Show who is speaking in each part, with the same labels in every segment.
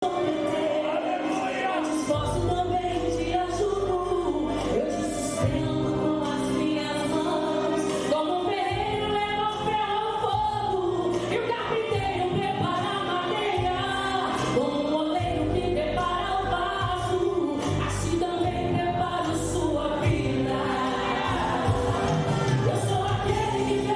Speaker 1: Eu sou aquele que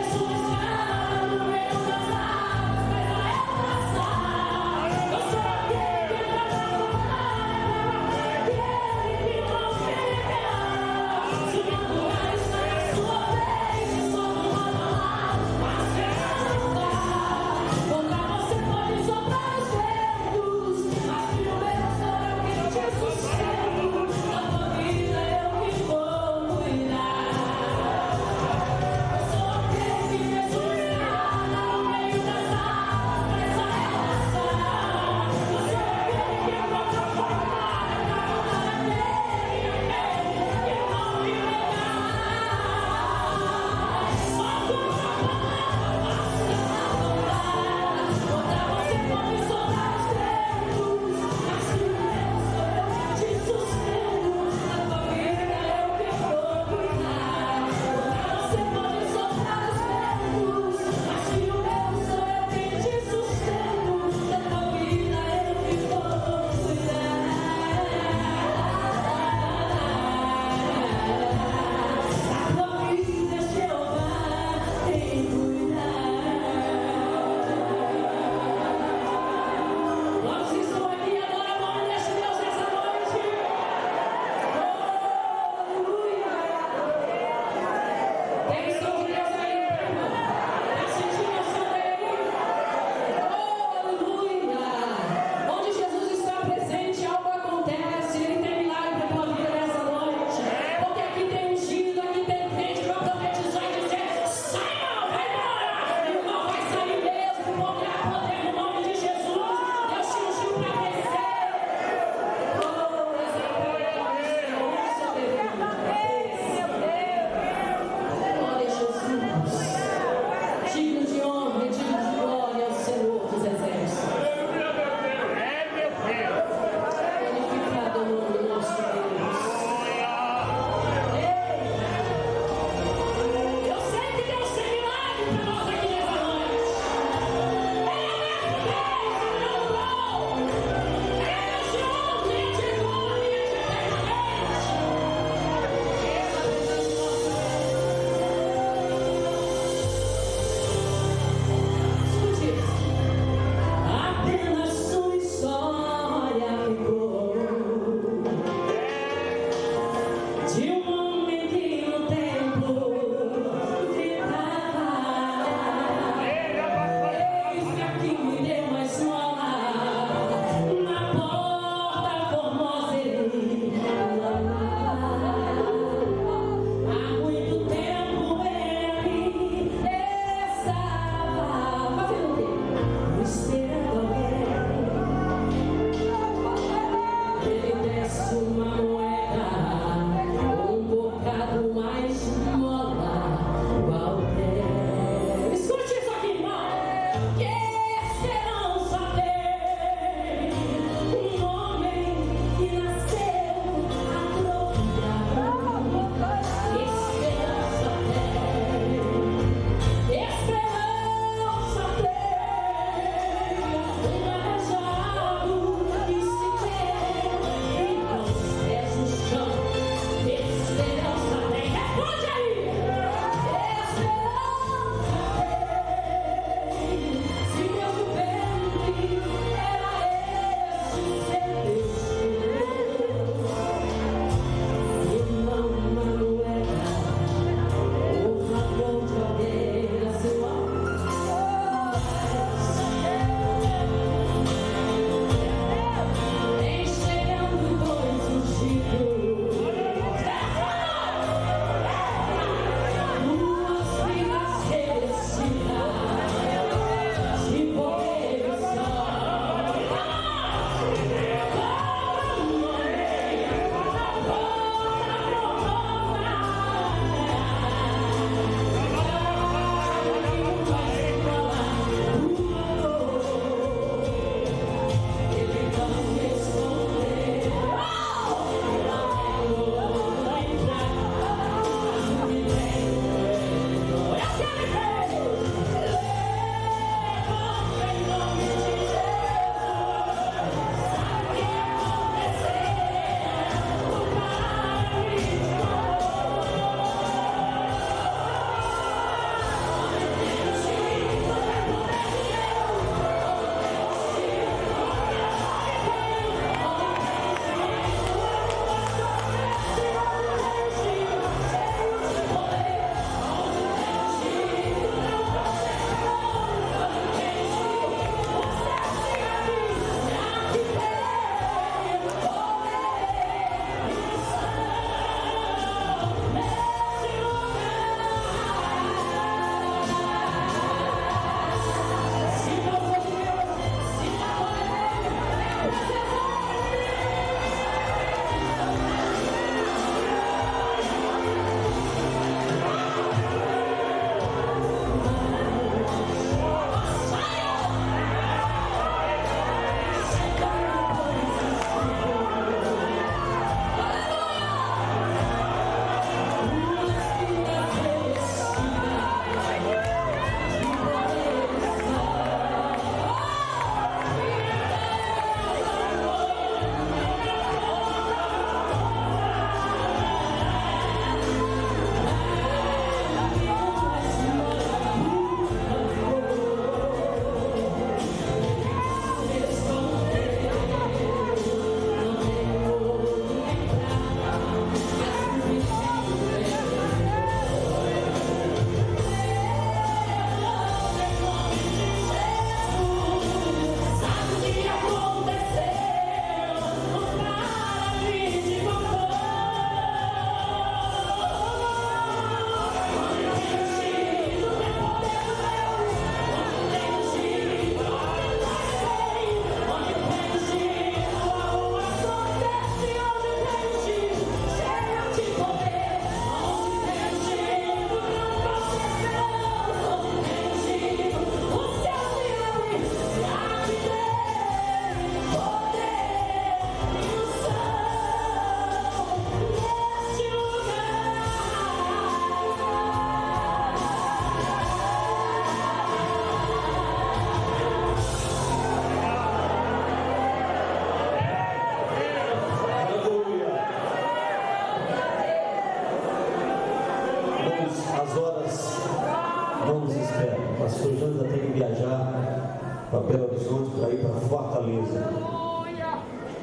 Speaker 1: pastor Jonathan tem que viajar para Belo Horizonte para ir para Fortaleza.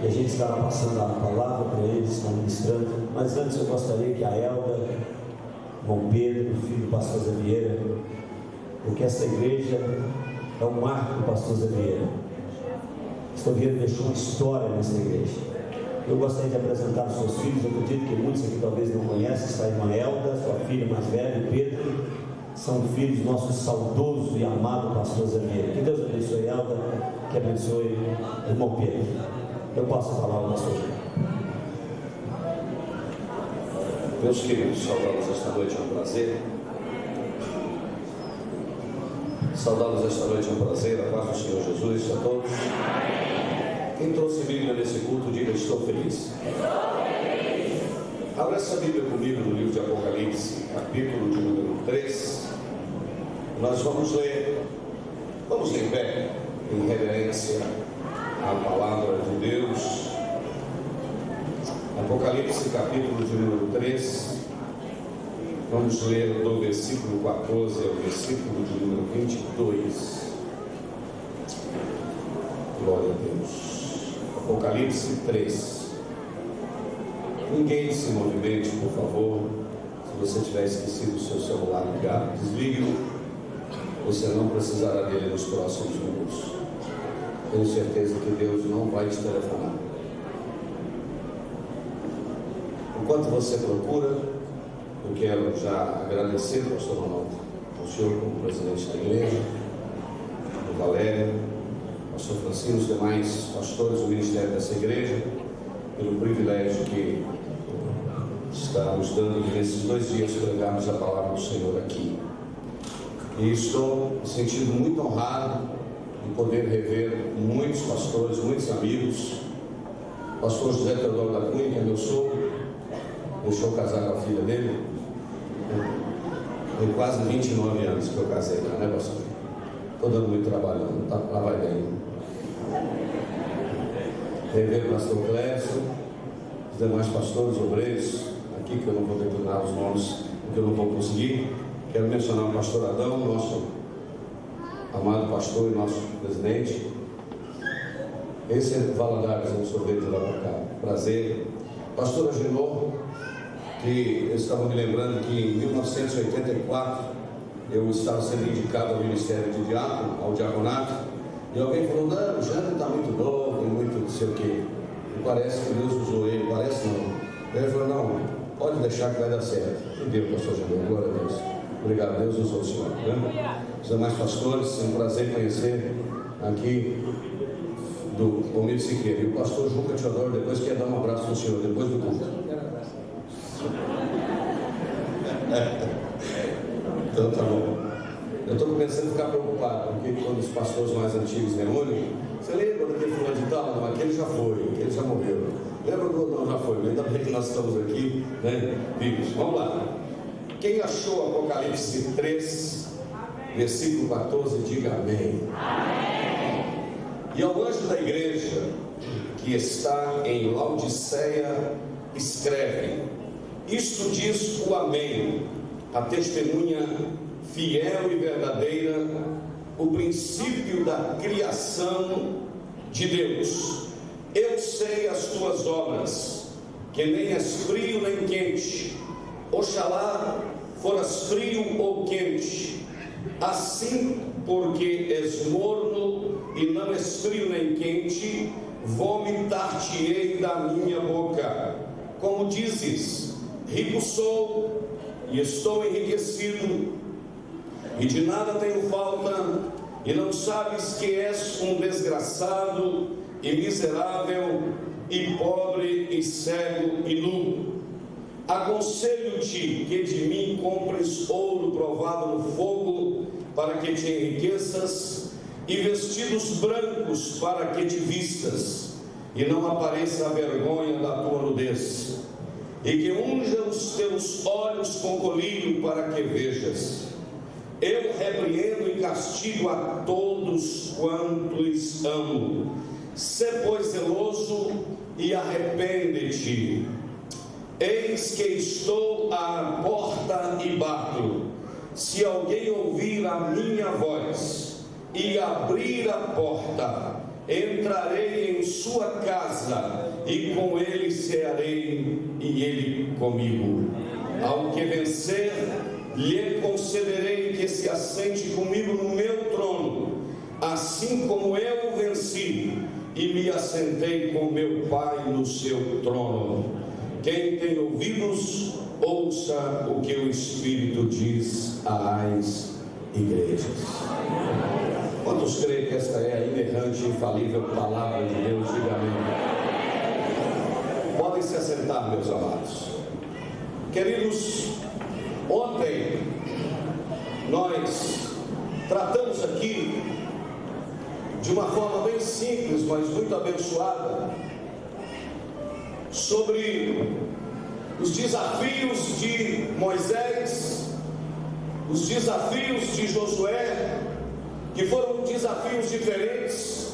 Speaker 1: E a gente estará passando a palavra para eles, está ministrando. Mas antes eu gostaria que a Elda, João Pedro, filho do pastor Zé Vieira, porque essa igreja é um marco do pastor Zé Vieira. O pastor Vieira deixou uma história nessa igreja. Eu gostaria de apresentar os seus filhos. Eu acredito que muitos aqui talvez não conhecem. Está a irmã Elda, sua filha mais velha, Pedro. São filhos do nosso saudoso e amado pastor Zé Vieira. Que Deus abençoe Elda, que abençoe o irmão Pedro. Eu passo a palavra ao pastor.
Speaker 2: Meus queridos, saudá-los esta noite é um prazer. Saudá-los esta noite é um prazer. A paz do Senhor Jesus a todos. Quem trouxe Bíblia nesse culto, diga: estou feliz. Abra essa Bíblia comigo no livro de Apocalipse, capítulo de número 3. Nós vamos ler em pé, em reverência à palavra de Deus. Apocalipse, capítulo de número 3. Vamos ler do versículo 14 ao versículo de número 22. Glória a Deus. Apocalipse 3. Ninguém se movimente, por favor. Se você tiver esquecido o seu celular ligado, desligue-o. Você não precisará dele nos próximos minutos. Tenho certeza que Deus não vai te telefonar. Enquanto você procura, eu quero já agradecer ao pastor Ronaldo, ao senhor como presidente da igreja, ao Valério, ao pastor Francisco, os demais pastores do ministério dessa igreja, pelo privilégio que está nos dando de nesses 2 dias pregarmos a palavra do Senhor aqui. E estou me sentindo muito honrado de poder rever muitos pastores, muitos amigos. O pastor José Teodoro da Cunha, que é meu sogro, deixou casar com a filha dele. Tem quase 29 anos que eu casei, né, pastor? Estou dando muito trabalho, lá vai bem. Rever o pastor Clécio, os demais pastores, obreiros, aqui que eu não vou declinar os nomes, porque eu não vou conseguir. Quero mencionar o pastor Adão, nosso amado pastor e nosso presidente. Esse é Valadares, um sorvete lá para cá. Prazer. Pastora Genor, que eu estava me lembrando que em 1984 eu estava sendo indicado ao ministério de diácono, ao diaconato, e alguém falou: não, o Jânio está muito novo, muito não sei o quê. E parece que Deus usou ele, parece não. Ele falou: não, pode deixar que vai dar certo. E deu, pastor Genor, glória a Deus. Obrigado, Deus usou o senhor. Né? Os demais pastores, é um prazer conhecer aqui do Romildo Siqueira. E o pastor Juca Teodoro depois quer dar um abraço no senhor, depois do culto. Então tá bom. Eu estou começando a ficar preocupado, porque quando os pastores mais antigos reúnem, você lembra daquele fulano de tal? Não, aquele já foi, aquele já morreu. Lembra do não, já foi, ainda bem que nós estamos aqui, né? Vivos. Vamos lá. Quem achou Apocalipse 3, versículo 14, diga amém. Amém. E ao anjo da igreja que está em Laodiceia, escreve: isto diz o Amém, a testemunha fiel e verdadeira, o princípio da criação de Deus. Eu sei as tuas obras, que nem és frio nem quente. Oxalá foras frio ou quente. Assim, porque és morno e não és frio nem quente, vomitar-te-ei da minha boca. Como dizes: rico sou e estou enriquecido, e de nada tenho falta, e não sabes que és um desgraçado e miserável, e pobre e cego e nu. Aconselho-te que de mim compres ouro provado no fogo, para que te enriqueças, e vestidos brancos para que te vistas, e não apareça a vergonha da tua nudez, e que unja os teus olhos com colírio para que vejas. Eu repreendo e castigo a todos quantos amo. Sê, pois, zeloso e arrepende-te. Eis que estou à porta e bato. se alguém ouvir a minha voz e abrir a porta, entrarei em sua casa e com ele cearei e ele comigo. Ao que vencer, lhe concederei que se assente comigo no meu trono, assim como eu venci e me assentei com meu Pai no seu trono. Quem tem ouvidos, ouça o que o Espírito diz às igrejas. Quantos creem que esta é a inerrante e infalível palavra de Deus? Diga amém. Podem se assentar, meus amados. Queridos, ontem nós tratamos aqui de uma forma bem simples, mas muito abençoada, sobre os desafios de Moisés, os desafios de Josué, que foram desafios diferentes,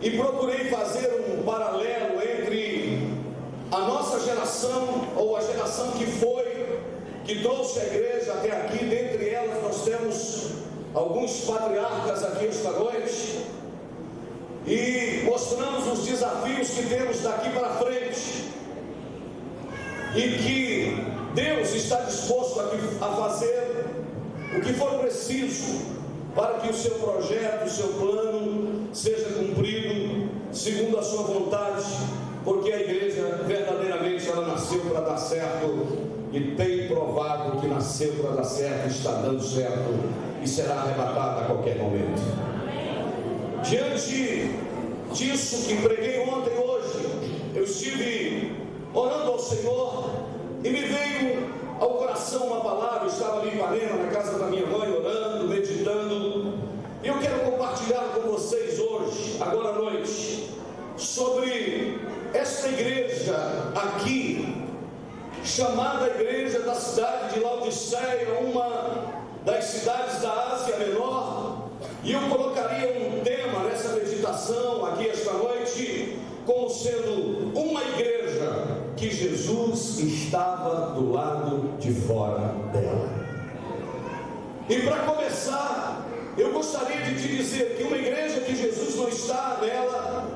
Speaker 2: e procurei fazer um paralelo entre a nossa geração, ou a geração que foi, que trouxe a igreja até aqui. Dentre elas nós temos alguns patriarcas aqui esta noite, e mostramos os desafios que temos daqui para frente, e que Deus está disposto a fazer o que for preciso para que o seu projeto, o seu plano seja cumprido segundo a sua vontade, porque a igreja verdadeiramente ela nasceu para dar certo, e tem provado que nasceu para dar certo, está dando certo e será arrebatada a qualquer momento. Diante disso que preguei ontem e hoje, eu estive orando ao Senhor e me veio ao coração uma palavra. Eu estava ali em Ipanema, na casa da minha mãe, orando, meditando, e eu quero compartilhar com vocês hoje, agora à noite, sobre esta igreja aqui, chamada Igreja da cidade de Laodiceia, uma das cidades da Ásia Menor. E eu colocaria um tema nessa meditação aqui esta noite, como sendo uma igreja que Jesus estava do lado de fora dela. E para começar, eu gostaria de te dizer que uma igreja que Jesus não está nela,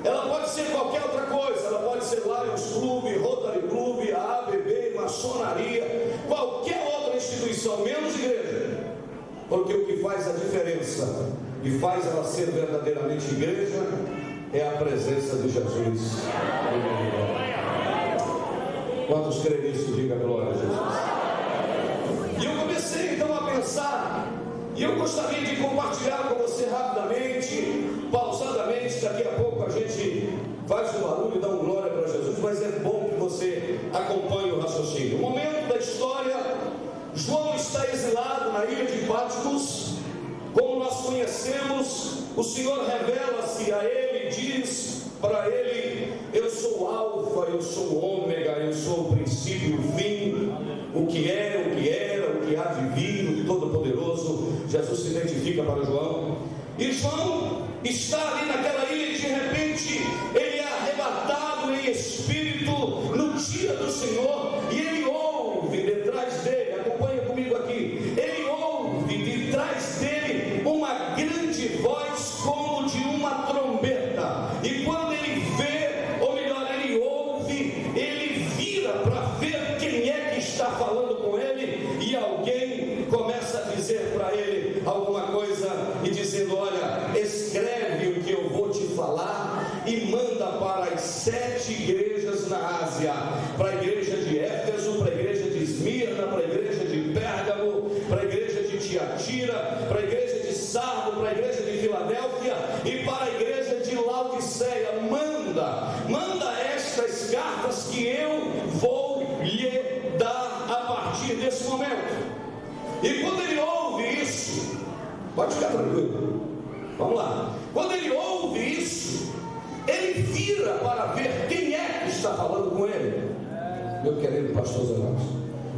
Speaker 2: ela pode ser qualquer outra coisa. Ela pode ser Lions Club, Rotary Club, a ABB, maçonaria, qualquer outra instituição, menos igreja. Porque o que faz a diferença e faz ela ser verdadeiramente igreja é a presença de Jesus. Quantos creem nisso? Diga glória a Jesus. E eu comecei então a pensar, e eu gostaria de compartilhar com você rapidamente, pausadamente. Daqui a pouco a gente faz um barulho e dá um glória para Jesus, mas é bom que você acompanhe o raciocínio. O momento da história, João está exilado na ilha de Patmos. Como nós conhecemos, o Senhor revela-se a ele, diz para ele: eu sou o Alfa, eu sou o Ômega, eu sou o princípio e o fim, o que é, o que era, o que há de vir, o Todo-Poderoso. Jesus se identifica para João, e João está ali naquela ilha, e de repente ele é arrebatado em espírito no dia do Senhor, e ele ouve detrás dele, acompanha comigo aqui, ele ouve de trás dele uma grande voz como de uma trombeta. E quando ele vê, ou melhor, ele ouve, ele vira para ver quem é que está falando com ele, e alguém começa a dizer para ele alguma coisa, e dizendo: olha, escreve o que eu vou te falar e manda para as 7 igrejas na Ásia, para a igreja de Éfeso, para a igreja de Esmirna, para a igreja de Pérgamo, para a igreja de Tiatira, para a igreja de Sardo, para a igreja de Filadélfia e para a igreja de Laodiceia. Manda estas cartas que eu vou lhe dar a partir desse momento. E quando ele ouve isso, pode ficar tranquilo, vamos lá. Quando ele ouve isso, ele vira para ver quem é que está falando com ele. Meu querido pastor Zanatos,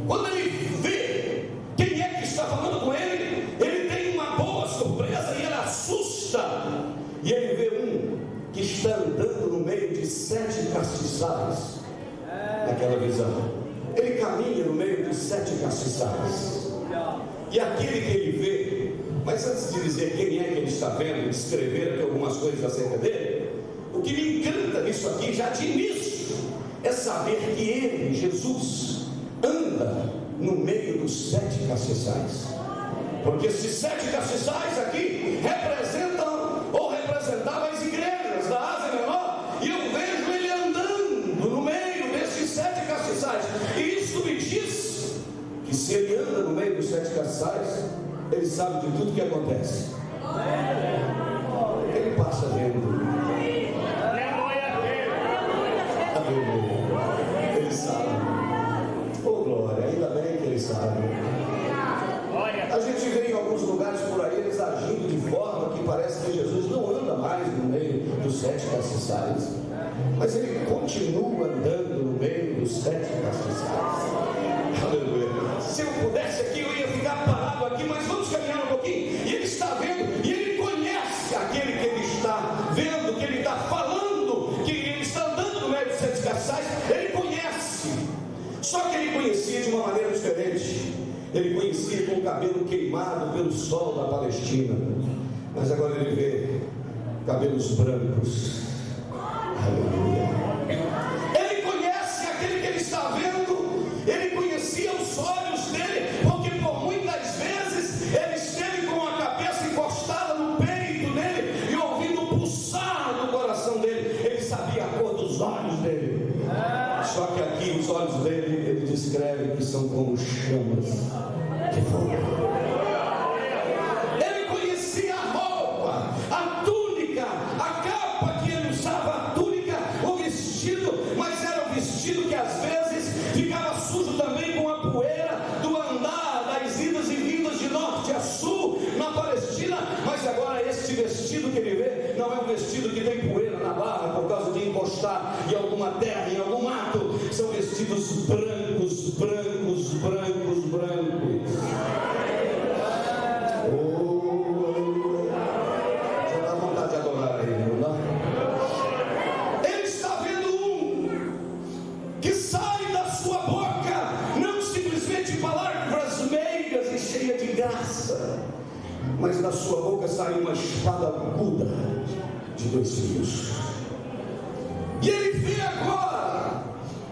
Speaker 2: quando ele vê quem é que está falando com ele, ele tem uma boa surpresa e ele assusta. E ele vê um que está andando no meio de 7 castiçais. Naquela visão, ele caminha no meio de 7 castiçais. e aquele que ele vê. Mas antes de dizer quem é que ele está vendo, descrever aqui algumas coisas acerca dele, o que me encanta nisso aqui, já de início, é saber que ele, Jesus, anda no meio dos 7 castiçais. Porque esses 7 castiçais aqui representam ou representavam as igrejas da Ásia Menor, e eu vejo ele andando no meio desses 7 castiçais. E isso me diz que se ele anda no meio dos 7 castiçais, ele sabe de tudo que acontece. Ele passa vendo. Ele sabe. Oh glória, ainda bem que ele sabe. A gente vê em alguns lugares por aí eles agindo de forma que parece que Jesus não anda mais no meio dos 7 castiçais, mas ele continua andando no meio dos 7 castiçais. Aleluia. Se eu pudesse aqui, eu ia ficar parado aqui, mas vamos caminhar um pouquinho. E ele está vendo, e ele conhece aquele que ele está vendo, que ele está falando, que ele está andando no meio dos 7 castiçais. Ele conhece, só que ele conhecia de uma maneira diferente. Ele conhecia com o cabelo queimado pelo sol da Palestina, mas agora ele vê cabelos brancos. Aleluia. Ele conhece aquele que ele está vendo. Ele conhecia os olhos dele, porque por muitas vezes ele esteve com a cabeça encostada no peito dele e ouvindo o pulsar do coração dele. Ele sabia a cor dos olhos dele. Só que aqui os olhos dele, ele descreve que são como chamas de fogo. Ele conhecia a roupa, a túnica, a capa que ele usava, a túnica, o vestido, mas era um vestido que às vezes ficava sujo também com a poeira do andar, das idas e vindas de norte a sul na Palestina. Mas agora este vestido que ele vê não é um vestido que tem poeira na barra por causa de encostar em alguma terra, em algum mato. São vestidos brancos, brancos, brancos, brancos. Oh, já dá vontade de adorar ele, não dá? Ele está vendo um que sai da sua boca não simplesmente palavras meigas e cheias de graça, mas da sua boca sai uma espada aguda de 2 fios. E ele vê agora,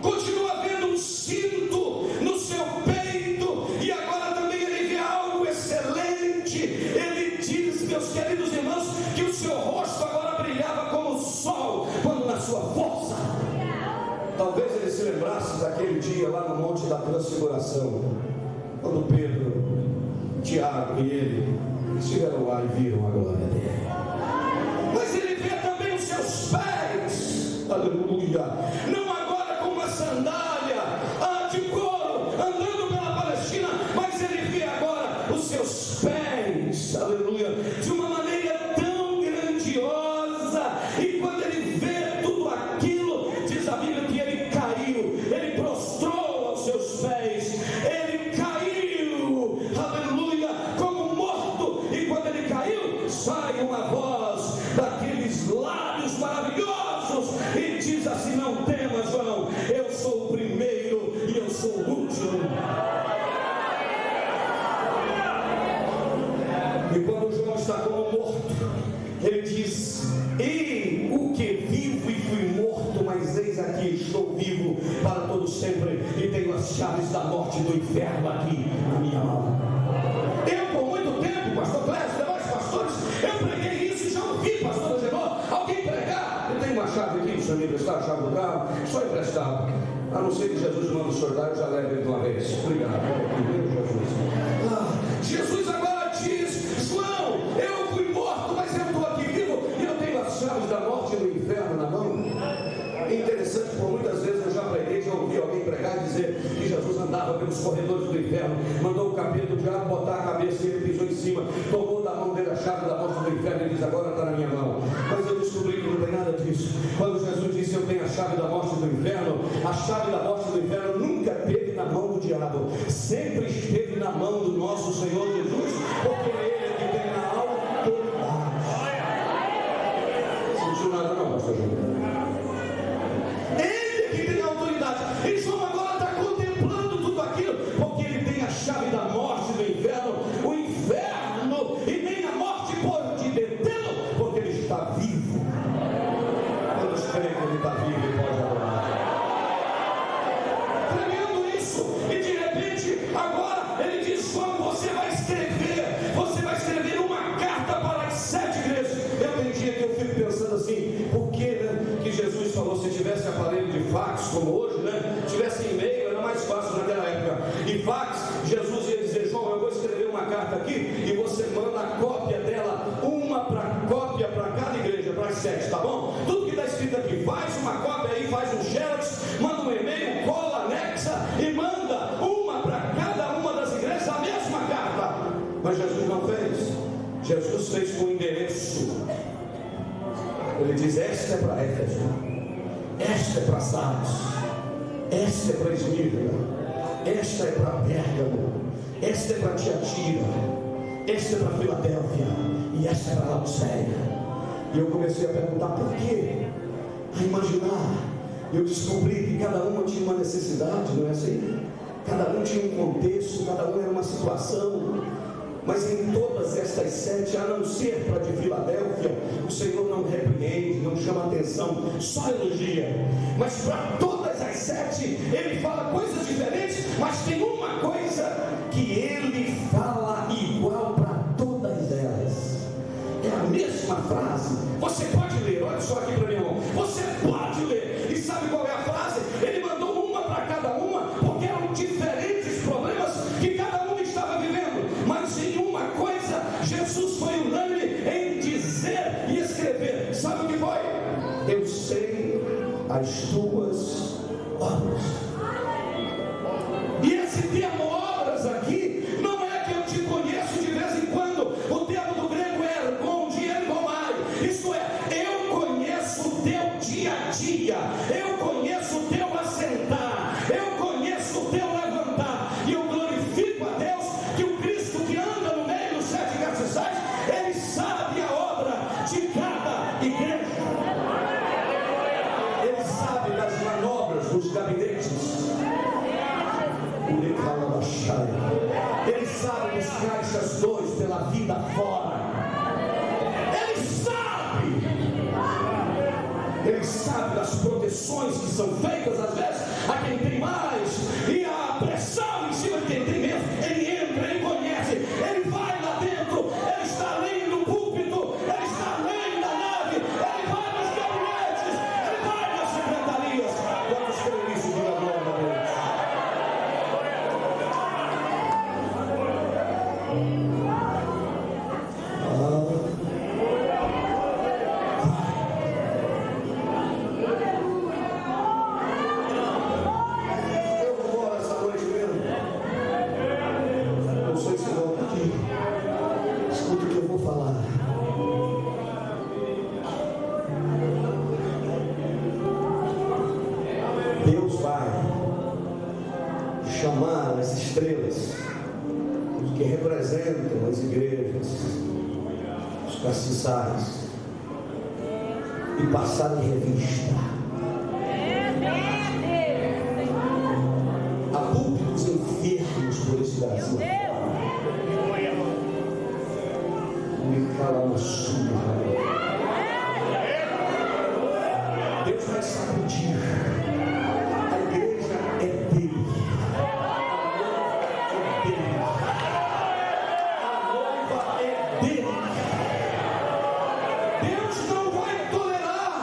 Speaker 2: continua vendo um cinto no seu peito, e agora também ele vê algo excelente. Ele diz, meus queridos irmãos, que o seu rosto agora brilhava como o sol, quando na sua força. Talvez ele se lembrasse daquele dia lá no Monte da Transfiguração, quando Pedro, Tiago e ele estiveram lá e viram a glória dele. Mas ele vê também os seus pés, aleluia, não agora com uma sandália de couro, andando pela Palestina, mas ele vê agora os seus pés, aleluia, de uma maneira tão grandiosa. E quando ele vê tudo aquilo, diz a Bíblia que ele caiu, ele prostrou aos seus pés, ele caiu, aleluia, como morto. E quando ele caiu, sai uma voz daqueles lábios maravilhosos e diz assim: não temas, João, eu sou o primeiro e eu sou o último. E quando João está como morto, ele diz: e o que vivo e fui morto, mas eis aqui estou vivo para todo sempre, e tenho as chaves da morte e do inferno aqui na minha mão. Eu por muito tempo, pastor Clécio, demais pastores, eu preguei isso e já ouvi, pastor Agenor, alguém pregar. Eu tenho uma chave aqui, o senhor me emprestar a chave do carro, só emprestado. A não ser que Jesus manda o senhor dar, eu já levo ele de uma vez. Obrigado. Jesus agora diz: João, eu fui morto, mas eu estou aqui vivo, e eu tenho as chaves da morte e do inferno na mão. É interessante, por muitas vezes eu já preguei, já ouvi alguém pregar e dizer que Jesus andava pelos corredores do inferno, mandou o capeta, o diabo botar a cabeça e ele pisou em cima, tomou da mão dele a chave da morte do inferno e diz: agora está na minha mão. Mas eu descobri que não tem nada disso. Quando Jesus disse: eu tenho a chave da morte do inferno, a chave da morte do inferno nunca teve na mão do diabo, sempre esteve na mão do nosso Senhor Jesus, porque é Ele que tem a autoridade. Não sentiu nada não, pastor Júnior? Ele que tem a autoridade. E João agora está contemplando tudo aquilo, porque ele tem a chave da morte do inferno Jesus falou, se tivesse aparelho de fax, como hoje, né? Tivesse e-mail, era mais fácil naquela época. E fax, Jesus ia dizer, João, eu vou escrever uma carta aqui e você manda a cópia dela, cópia para cada igreja, para as 7, tá bom? Tudo que está escrito aqui, faz uma cópia aí, faz um xerox, manda um e-mail, cola, anexa e manda uma para cada uma das igrejas, a mesma carta. Mas Jesus não fez. Jesus fez com endereço. Ele diz, esta é para Éfeso, esta é para Sardes, esta é para Esmirna, esta é para Pérgamo, esta é para Tiatira, esta é para Filadélfia e esta é para Laodiceia. E eu comecei a perguntar por quê, a imaginar. Eu descobri que cada uma tinha uma necessidade, não é assim? Cada um tinha um contexto, cada um era uma situação. Mas em todas estas 7, a não ser para de Filadélfia, o Senhor não repreende, não chama atenção, só elogia. Mas para todas as 7, Ele fala coisas diferentes, mas tem uma coisa que Ele fala igual para todas elas. É a mesma frase. Você pode ler, olha só aqui para mim, irmão. Você pode ler. E sabe qual é a frase? Ele mandou uma para cada uma, porque eram diferentes problemas que cada uma estava vivendo. Mas em uma coisa, Jesus foi unânime em dizer e escrever. Sabe o que foi? Eu sei as tuas obras. E esse termo obras aqui, não é que eu te conheço de vez em quando. O termo do grego é ergon, de ergomai. Isto é, eu conheço o teu dia a dia. Eu conheço o teu assentar. Eu conheço o teu levantar. E eu glorifico a Deus que o Cristo que anda no meio dos 7 castiçais, Ele sabe a obra de cada igreja. Ele sabe das manobras dos gabinetes. Ele sabe dos caixas 2 pela vida fora. Ele sabe das proteções que são feitas às vezes a quem tem mais, e a pressão em cima de quem tem menos. Ele entra, ele conhece, ele vai lá dentro, ele está além do púlpito, ele está além da nave, ele vai nos gabinetes, ele vai nas secretarias. Quantos creem nisso? Diga glória a Deus. Deus vai chamar as estrelas, os que representam as igrejas, os castiçais, e passar em revista a púlpitos enfermos por esse Brasil. Me cala uma surra. Deus vai sacudir. A igreja é dele. A noiva é dele. Deus não vai tolerar,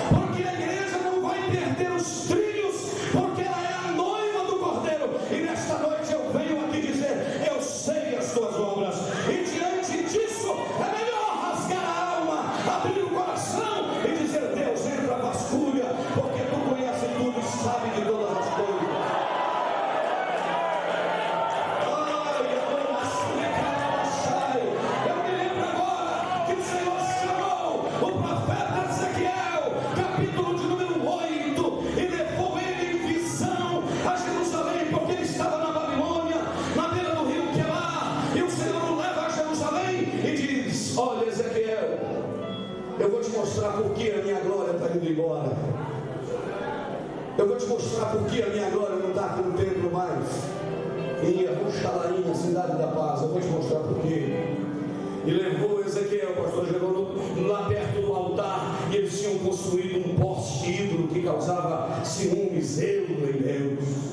Speaker 2: porque a igreja não vai perder os trilhos, porque ela é a noiva do Cordeiro. E nesta noite eu venho aqui dizer: eu sei as tuas obras, e diante disso é melhor rasgar a alma, abrir o coração e dizer: Deus, entra a vasculha, porque tu conheces tudo e sabe de todas as coisas. Eu me lembro agora que o Senhor chamou o profeta Ezequiel, capítulo de número 8, e levou ele em visão a Jerusalém, porque ele estava na Babilônia, na beira do rio Quebar, e o Senhor o leva a Jerusalém e diz: olha, Ezequiel, eu vou te mostrar por que a minha glória está indo embora. Eu vou te mostrar por que a minha glória não está aqui no templo mais, em Jerusalém, a cidade da paz. Eu vou te mostrar por quê. E levou Ezequiel, pastor, chegou lá perto do altar, e eles tinham construído um poste ídolo que causava ciúme e zelo em Deus.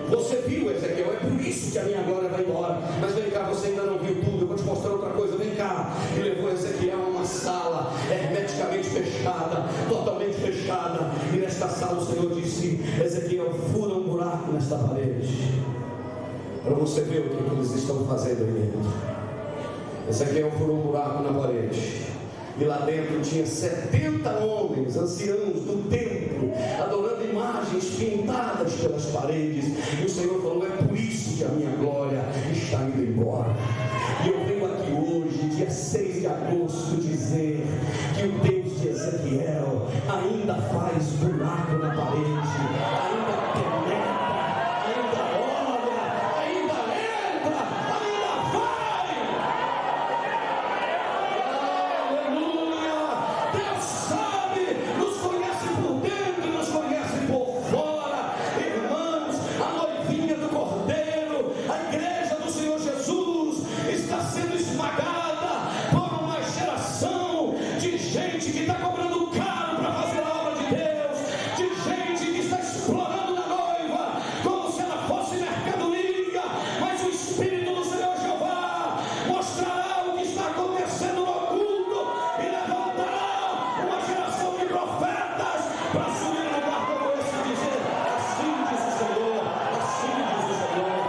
Speaker 2: Você viu, Ezequiel, é por isso que a minha glória vai embora. Mas vem cá, você ainda não viu tudo, eu vou te mostrar outra coisa. Vem cá. E levou Ezequiel a uma sala hermeticamente fechada, totalmente fechada,
Speaker 1: passado o Senhor disse: Ezequiel, fura um buraco nesta parede, para você ver o que eles estão fazendo aí dentro. Ezequiel furou um buraco na parede, e lá dentro tinha 70 homens, anciãos do templo, adorando imagens pintadas pelas paredes. E o Senhor falou: é por isso que a minha glória está indo embora. E eu venho aqui hoje, dia 6 de agosto, dizer que o Deus de Ezequiel ainda faz buraco na parede, ainda penetra, ainda olha, ainda entra, ainda vai. Aleluia! Deus sabe, nos conhece por dentro e nos conhece por fora. Irmãos, a noivinha do Cordeiro, a igreja do Senhor Jesus, está sendo esmagada por uma geração de gente que está cobrando caro para fazer a obra de Deus, de gente que está explorando a noiva como se ela fosse mercadoria. Mas o Espírito do Senhor Jeová mostrará o que está acontecendo no oculto e levantará uma geração de profetas para subir no lugar como esse e dizer: assim diz o Senhor, assim diz o Senhor.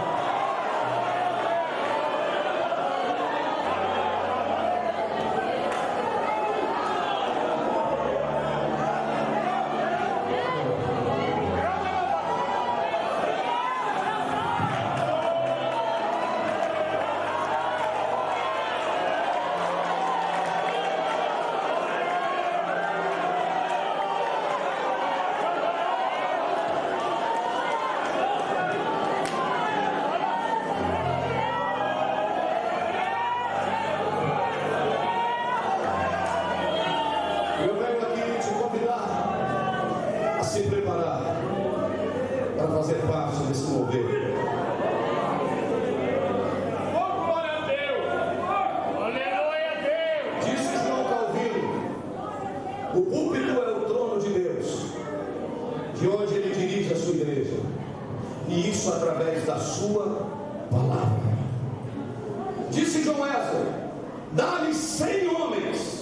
Speaker 1: Eu venho aqui te convidar a se preparar para fazer parte desse mover.
Speaker 3: Glória a Deus! Aleluia a Deus!
Speaker 1: Disse João Calvino: o púlpito é o trono de Deus, de onde ele dirige a sua igreja, e isso através da sua palavra. Disse John Wesley: dá-lhe 100 homens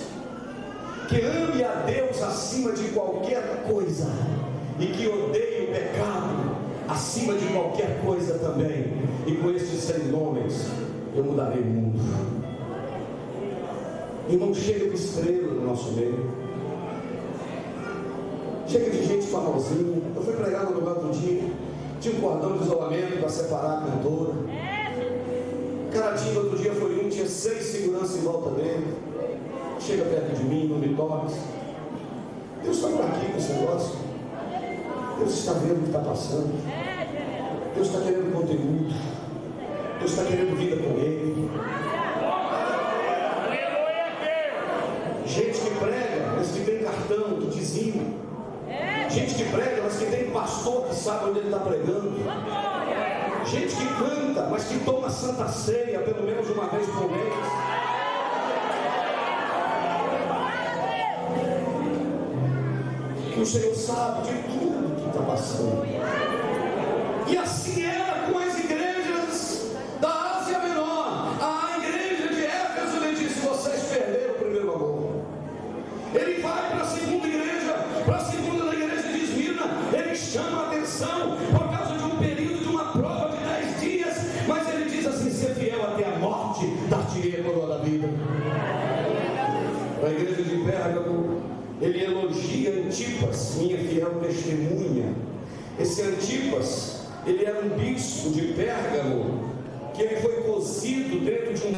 Speaker 1: que ame a Deus acima de qualquer coisa e que odeie o pecado acima de qualquer coisa também, e com estes 100 homens eu mudarei o mundo. Irmão, chega de estrela no nosso meio, chega de gente famosinha. Eu fui pregar no lugar do dia, tinha um cordão de isolamento para separar a cantora. Caratinga, outro dia foi um, tinha 6 seguranças em volta dele. Chega perto de mim, não me toque. Deus está por aqui com esse negócio. Deus está vendo o que está passando. Deus está querendo conteúdo. Deus está querendo vida com Ele.
Speaker 3: Aleluia a Deus!
Speaker 1: Gente que prega, mas que tem cartão do dízimo. Gente que prega, mas que tem pastor que sabe onde ele está pregando. Gente que canta, mas que toma santa ceia pelo menos uma vez por mês. Que o Senhor sabe de tudo que está passando. E assim era com as igrejas da Ásia Menor. A igreja de Éfeso lhe disse: vocês perderam o primeiro amor. Ele vai para a segunda igreja, para a segunda da igreja de Esmirna. Ele chama a atenção por causa de um período de uma prova de 10 dias. Mas ele diz assim: ser fiel até a morte, dar-te-ei a coroa da vida. Para a igreja de Pérgamo, ele elogia Antipas, minha fiel testemunha. Esse Antipas, ele era um bispo de Pérgamo, que ele foi cozido dentro de um